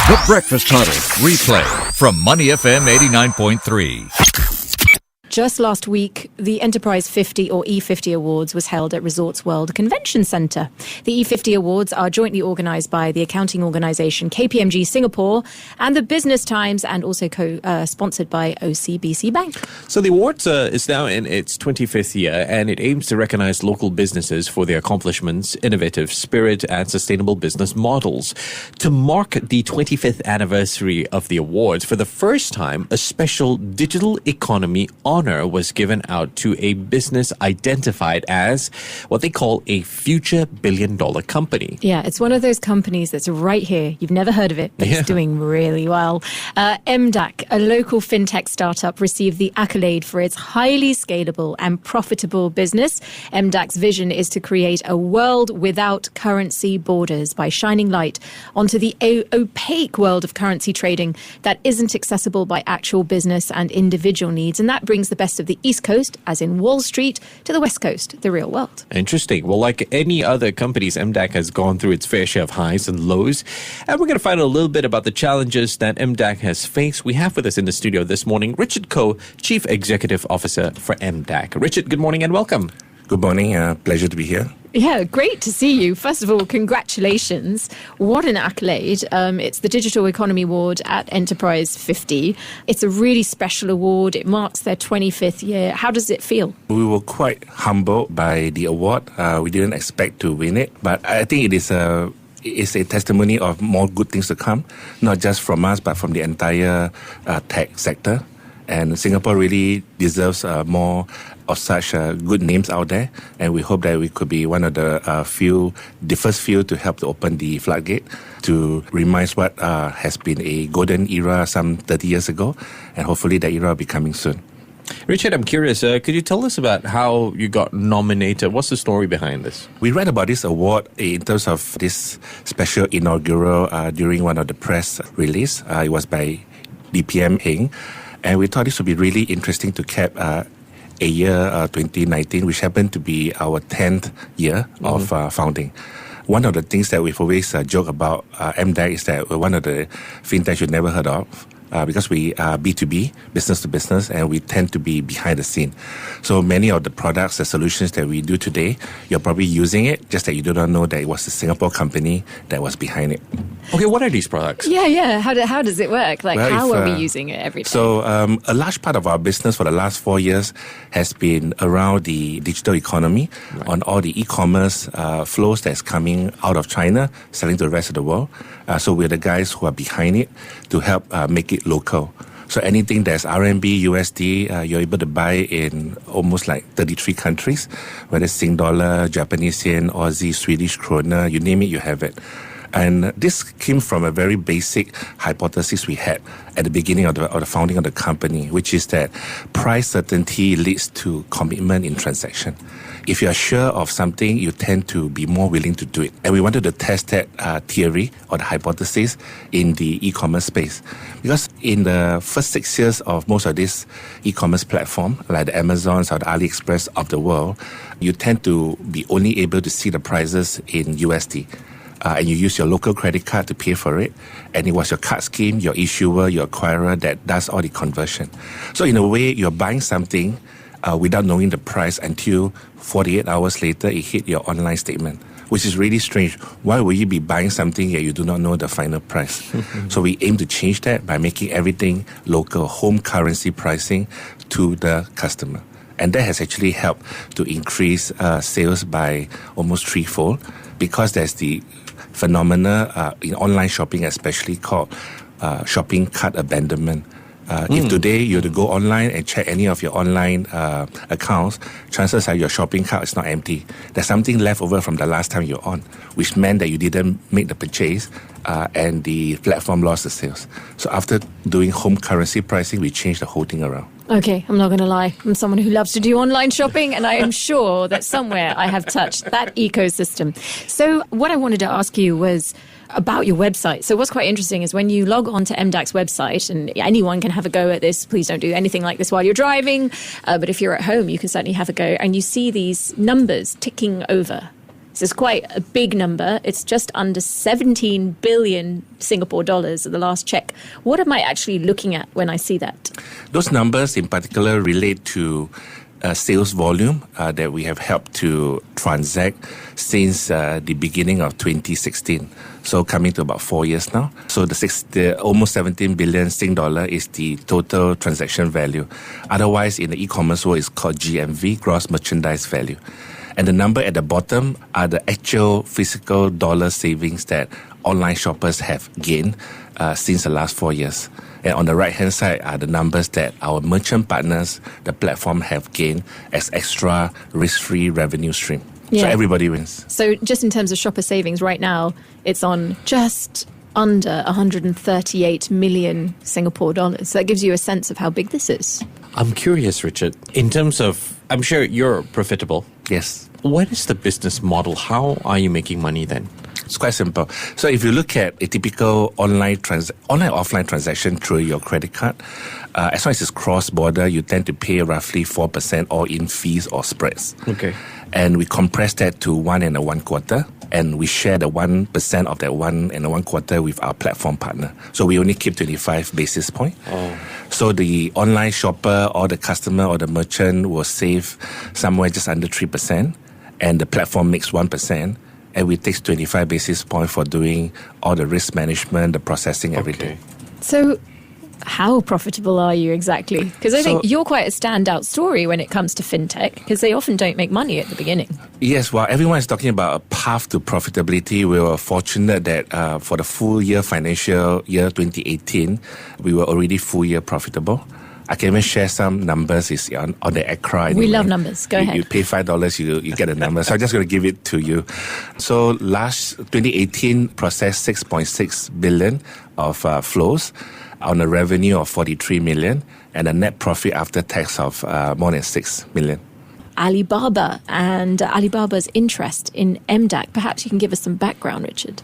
The Breakfast Huddle replay from Money FM 89.3. Just last week, the Enterprise 50 or E50 Awards was held at Resorts World Convention Centre. The E50 Awards are jointly organised by the accounting organisation KPMG Singapore and the Business Times, and also sponsored by OCBC Bank. So the awards is now in its 25th year, and it aims to recognise local businesses for their accomplishments, innovative spirit and sustainable business models. To mark the 25th anniversary of the awards, for the first time, a special digital economy honor was given out to a business identified as what they call a future billion-dollar company. Yeah, it's one of those companies that's right here. You've never heard of it, but it's doing really well. M-DAQ, a local fintech startup, received the accolade for its highly scalable and profitable business. M-DAQ's vision is to create a world without currency borders by shining light onto the opaque world of currency trading that isn't accessible by actual business and individual needs. And that brings the best of the East Coast, as in Wall Street, to the West Coast, the real world. Interesting. Well, like any other companies, M-DAQ has gone through its fair share of highs and lows. And we're going to find out a little bit about the challenges that M-DAQ has faced. We have with us in the studio this morning Richard Koh, Chief Executive Officer for M-DAQ. Richard, good morning and welcome. Good morning. Pleasure to be here. Yeah, great to see you. First of all, congratulations. What an accolade. It's the Digital Economy Award at Enterprise 50. It's a really special award. It marks their 25th year. How does it feel? We were quite humbled by the award. We didn't expect to win it, but I think it's a testimony of more good things to come, not just from us, but from the entire tech sector. And Singapore really deserves more of such good names out there, and we hope that we could be one of the first few to help to open the floodgate to remind what has been a golden era some 30 years ago, and hopefully that era will be coming soon. Richard, I'm curious, could you tell us about how you got nominated? What's the story behind this? We read about this award in terms of this special inaugural during one of the press release. It was by DPM Heng. And we thought this would be really interesting to cap a year 2019, which happened to be our 10th year of founding. One of the things that we've always joked about M-DAQ is that we're one of the fintechs you've never heard of. Because we are B2B, business to business, and we tend to be behind the scene. So many of the products, the solutions that we do today, you're probably using it, just that you do not know that it was a Singapore company that was behind it. Okay, what are these products? Yeah. How does it work? Like, how are we using it every day? So a large part of our business for the last 4 years has been around the digital economy, on all the e-commerce flows that's coming out of China, selling to the rest of the world. So we're the guys who are behind it to help make it local. So anything that's RMB, USD, you're able to buy in almost like 33 countries, whether it's Sing dollar, Japanese yen, Aussie, Swedish krona, you name it, you have it. And this came from a very basic hypothesis we had at the beginning of the founding of the company, which is that price certainty leads to commitment in transaction. If you are sure of something, you tend to be more willing to do it. And we wanted to test that theory or the hypothesis in the e-commerce space. Because in the first 6 years of most of this e-commerce platform, like the Amazons or the AliExpress of the world, you tend to be only able to see the prices in USD. And you use your local credit card to pay for it. And it was your card scheme, your issuer, your acquirer that does all the conversion. So in a way, you're buying something without knowing the price until 48 hours later, it hit your online statement, which is really strange. Why would you be buying something that you do not know the final price? So we aim to change that by making everything local, home currency pricing to the customer. And that has actually helped to increase sales by almost threefold, because there's the phenomena in online shopping especially called shopping cart abandonment. If today you were to go online and check any of your online accounts, chances are your shopping cart is not empty. There's something left over from the last time you're on, which meant that you didn't make the purchase and the platform lost the sales. So after doing home currency pricing, we changed the whole thing around. Okay, I'm not going to lie. I'm someone who loves to do online shopping, and I am sure that somewhere I have touched that ecosystem. So what I wanted to ask you was about your website. So what's quite interesting is when you log on to M-DAQ's website, and anyone can have a go at this, please don't do anything like this while you're driving, but if you're at home, you can certainly have a go, and you see these numbers ticking over. This is quite a big number. It's just under 17 billion Singapore dollars at the last check. What am I actually looking at when I see that? Those numbers in particular relate to sales volume that we have helped to transact since the beginning of 2016. So coming to about 4 years now. So the almost 17 billion Sing dollar is the total transaction value. Otherwise, in the e-commerce world, it's called GMV, gross merchandise value. And the number at the bottom are the actual physical dollar savings that online shoppers have gained since the last 4 years. And on the right-hand side are the numbers that our merchant partners, the platform, have gained as extra risk-free revenue stream. Yeah. So everybody wins. So just in terms of shopper savings right now, it's on just under 138 million Singapore dollars. So that gives you a sense of how big this is. I'm curious, Richard, in terms of, I'm sure you're profitable. Yes. What is the business model? How are you making money then? It's quite simple. So if you look at a typical online-offline transaction through your credit card, as long as it's cross-border, you tend to pay roughly 4% all in fees or spreads. Okay. And we compress that to 1 1/4, and we share the 1% of that 1 1/4 with our platform partner. So we only keep 25 basis points. Oh. So the online shopper or the customer or the merchant will save somewhere just under 3%, and the platform makes 1%. And we take 25 basis points for doing all the risk management, the processing, everything. So how profitable are you exactly? Because I think you're quite a standout story when it comes to fintech, because they often don't make money at the beginning. Yes, well, everyone is talking about a path to profitability. We were fortunate that for the full year financial year 2018, we were already full year profitable. I can even share some numbers on the ACRA. Anyway. We love numbers. Go ahead. You pay $5, you get a number. So I'm just going to give it to you. So last 2018 processed 6.6 billion of flows on a revenue of 43 million and a net profit after tax of more than 6 million. Alibaba and Alibaba's interest in M-DAQ. Perhaps you can give us some background, Richard.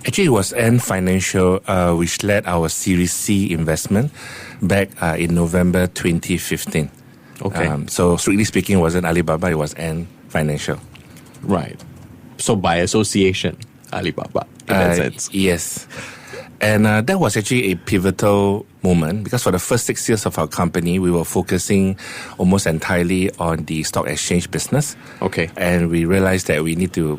Actually, it was Ant Financial which led our Series C investment back in November 2015. Okay. So strictly speaking, it wasn't Alibaba, it was Ant Financial. Right. So by association, Alibaba, in that sense. Yes. And that was actually a pivotal moment because for the first 6 years of our company, we were focusing almost entirely on the stock exchange business. Okay. And we realized that we need to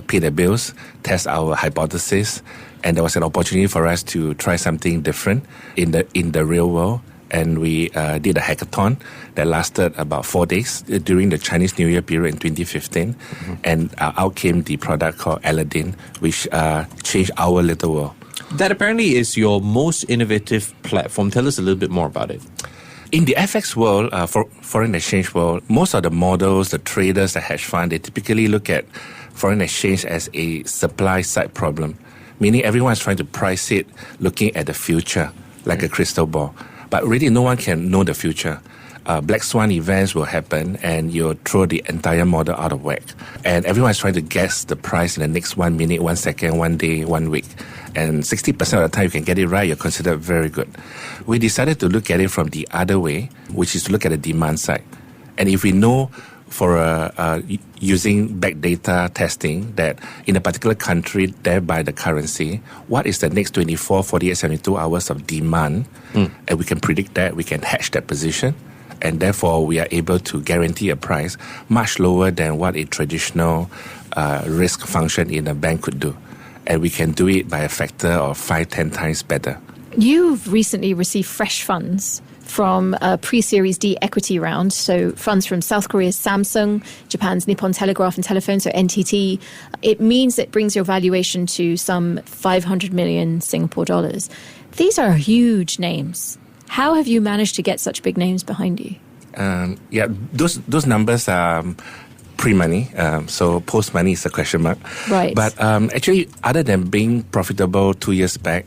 pay the bills, test our hypothesis, and there was an opportunity for us to try something different in the real world. And we did a hackathon that lasted about 4 days during the Chinese New Year period in 2015. Mm-hmm. And out came the product called Elliott, which changed our little world. That apparently is your most innovative platform. Tell us a little bit more about it. In the FX world, for foreign exchange world, most of the models, the traders, the hedge fund, they typically look at foreign exchange as a supply side problem, meaning everyone is trying to price it looking at the future, like a crystal ball. But really, no one can know the future. Black swan events will happen and you'll throw the entire model out of whack. And everyone is trying to guess the price in the next 1 minute, 1 second, 1 day, 1 week. And 60% of the time you can get it right, you're considered very good. We decided to look at it from the other way, which is to look at the demand side. And if we know for using back data testing that in a particular country, thereby the currency, what is the next 24, 48, 72 hours of demand? And we can predict that, we can hedge that position. And therefore, we are able to guarantee a price much lower than what a traditional risk function in a bank could do. And we can do it by a factor of 5-10 times better. You've recently received fresh funds from a pre-Series D equity round, so funds from South Korea's Samsung, Japan's Nippon Telegraph and Telephone, so NTT. It means it brings your valuation to some 500 million Singapore dollars. These are huge names. How have you managed to get such big names behind you? Those numbers are pre-money, so post-money is a question mark. Right. But actually, other than being profitable 2 years back,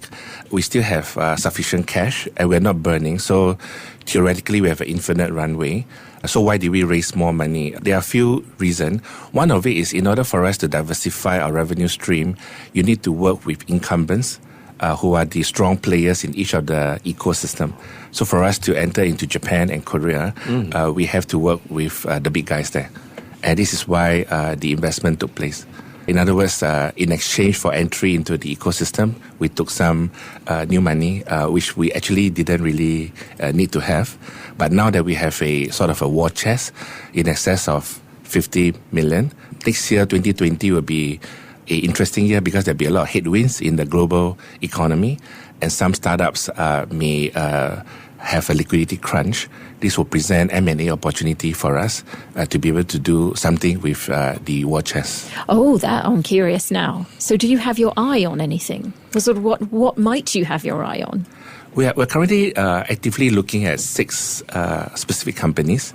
we still have sufficient cash and we're not burning. So theoretically, we have an infinite runway. So why did we raise more money? There are a few reasons. One of it is in order for us to diversify our revenue stream, you need to work with incumbents who are the strong players in each of the ecosystem. So for us to enter into Japan and Korea, we have to work with the big guys there. And this is why the investment took place. In other words, in exchange for entry into the ecosystem, we took some new money, which we actually didn't really need to have. But now that we have a sort of a war chest in excess of 50 million, next year, 2020, will be an interesting year because there'll be a lot of headwinds in the global economy, and some startups may have a liquidity crunch. This will present M&A opportunity for us to be able to do something with the war chest. Oh, that I'm curious now. So do you have your eye on anything? Sort of what might you have your eye on? We're currently actively looking at 6 specific companies.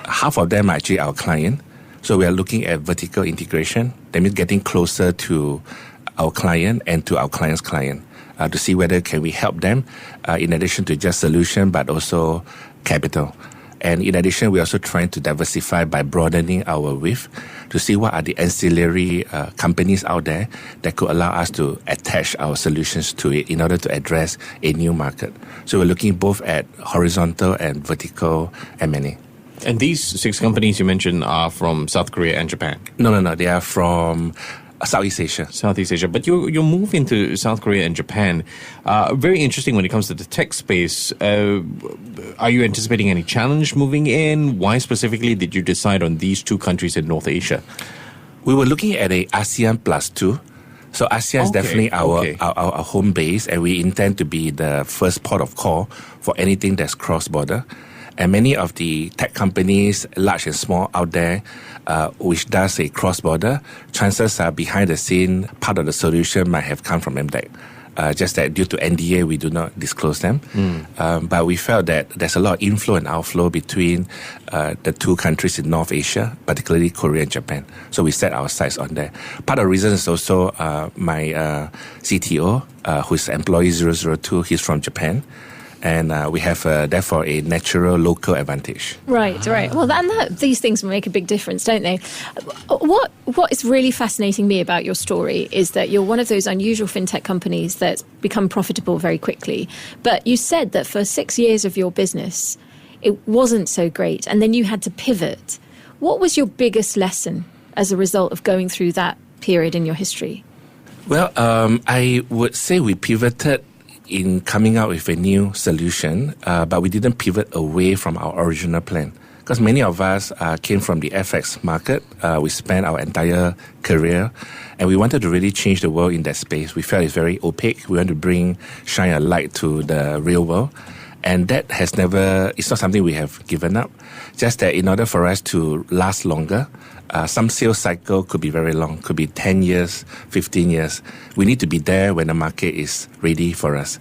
Half of them are actually our client. So we are looking at vertical integration. That means getting closer to our client and to our client's client to see whether can we help them in addition to just solution, but also capital. And in addition, we're also trying to diversify by broadening our width to see what are the ancillary companies out there that could allow us to attach our solutions to it in order to address a new market. So we're looking both at horizontal and vertical M&A. And these 6 companies you mentioned are from South Korea and Japan? No. They are from Southeast Asia. Southeast Asia. But your move into South Korea and Japan, very interesting when it comes to the tech space. Are you anticipating any challenge moving in? Why specifically did you decide on these 2 countries in North Asia? We were looking at a ASEAN +2. So ASEAN is definitely our home base, and we intend to be the first port of call for anything that's cross-border. And many of the tech companies, large and small out there, which does a cross-border, chances are behind the scene, part of the solution might have come from M-DAQ. Just that due to NDA, we do not disclose them. But we felt that there's a lot of inflow and outflow between the 2 countries in North Asia, particularly Korea and Japan. So we set our sights on there. Part of the reason is also my CTO, who's employee 002, he's from Japan. And we have, therefore, a natural local advantage. Right. Well, these things make a big difference, don't they? What is really fascinating me about your story is that you're one of those unusual fintech companies that's become profitable very quickly. But you said that for 6 years of your business, it wasn't so great, and then you had to pivot. What was your biggest lesson as a result of going through that period in your history? Well, I would say we pivoted in coming out with a new solution, but we didn't pivot away from our original plan. Because many of us came from the FX market. We spent our entire career, and we wanted to really change the world in that space. We felt it's very opaque. We want to shine a light to the real world. And that it's not something we have given up. Just that in order for us to last longer, some sales cycle could be very long, could be 10 years, 15 years. We need to be there when the market is ready for us.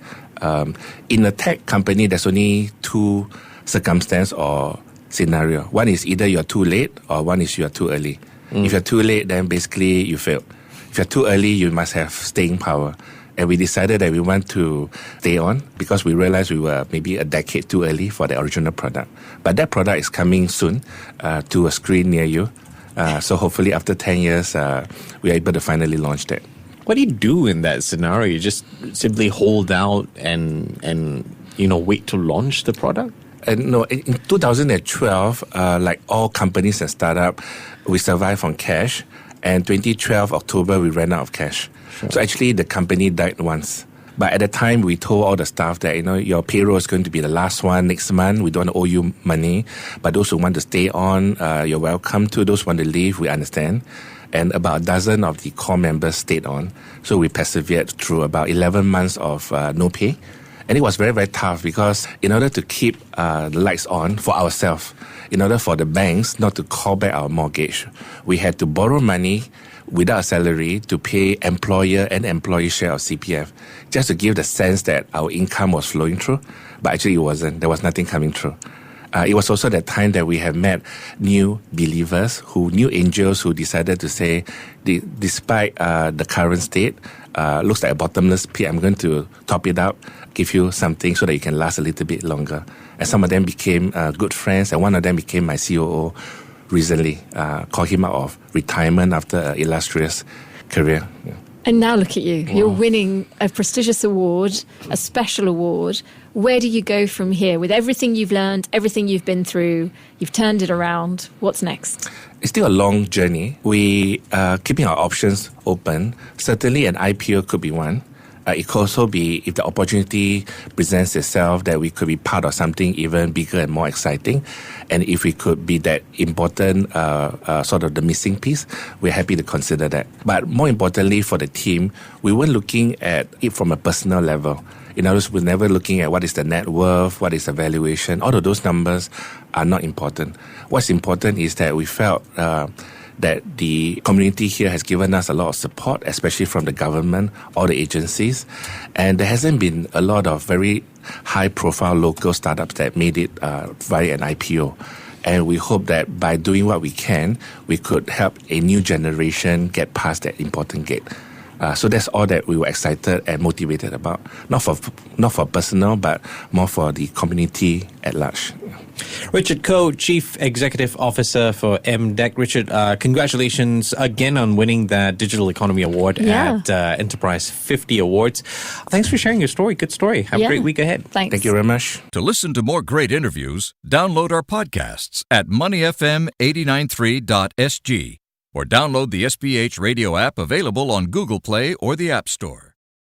In a tech company, there's only 2 circumstances or scenario. One is either you're too late or one is you're too early. If you're too late, then basically you failed. If you're too early, you must have staying power. And we decided that we want to stay on because we realized we were maybe a decade too early for the original product. But that product is coming soon to a screen near you. So hopefully after 10 years, we are able to finally launch that. What do you do in that scenario? You just simply hold out and wait to launch the product? No, in 2012, like all companies and startups, we survived on cash. And 2012, October, we ran out of cash. Sure. So actually, the company died once. But at the time, we told all the staff that, your payroll is going to be the last one next month. We don't owe you money. But those who want to stay on, you're welcome to. Those who want to leave, we understand. And about a dozen of the core members stayed on. So we persevered through about 11 months of no pay. And it was very, very tough because in order to keep the lights on for ourselves, in order for the banks not to call back our mortgage, we had to borrow money without a salary to pay employer and employee share of CPF, just to give the sense that our income was flowing through. But actually it wasn't. There was nothing coming through. It was also that time that we have met new believers, new angels who decided to say, despite the current state, looks like a bottomless pit, I'm going to top it up, give you something so that you can last a little bit longer. And some of them became good friends, and one of them became my COO recently. Called him out of retirement after an illustrious career. Yeah. And now look at you. You're winning a prestigious award, a special award. Where do you go from here? With everything you've learned, everything you've been through, you've turned it around. What's next? It's still a long journey. We are keeping our options open. Certainly an IPO could be one. It could also be, if the opportunity presents itself, that we could be part of something even bigger and more exciting. And if we could be that important, sort of the missing piece, we're happy to consider that. But more importantly for the team, we weren't looking at it from a personal level. In other words, we're never looking at what is the net worth, what is the valuation. All of those numbers are not important. What's important is that we felt that the community here has given us a lot of support, especially from the government, all the agencies. And there hasn't been a lot of very high-profile local startups that made it via an IPO. And we hope that by doing what we can, we could help a new generation get past that important gate. So that's all that we were excited and motivated about. Not for personal, but more for the community at large. Richard Koh, Chief Executive Officer for M-DAQ. Richard, congratulations again on winning that Digital Economy Award at Enterprise 50 Awards. Thanks for sharing your story. Good story. Have a great week ahead. Thanks. Thank you very much. To listen to more great interviews, download our podcasts at moneyfm89.3.sg or download the SPH radio app available on Google Play or the App Store.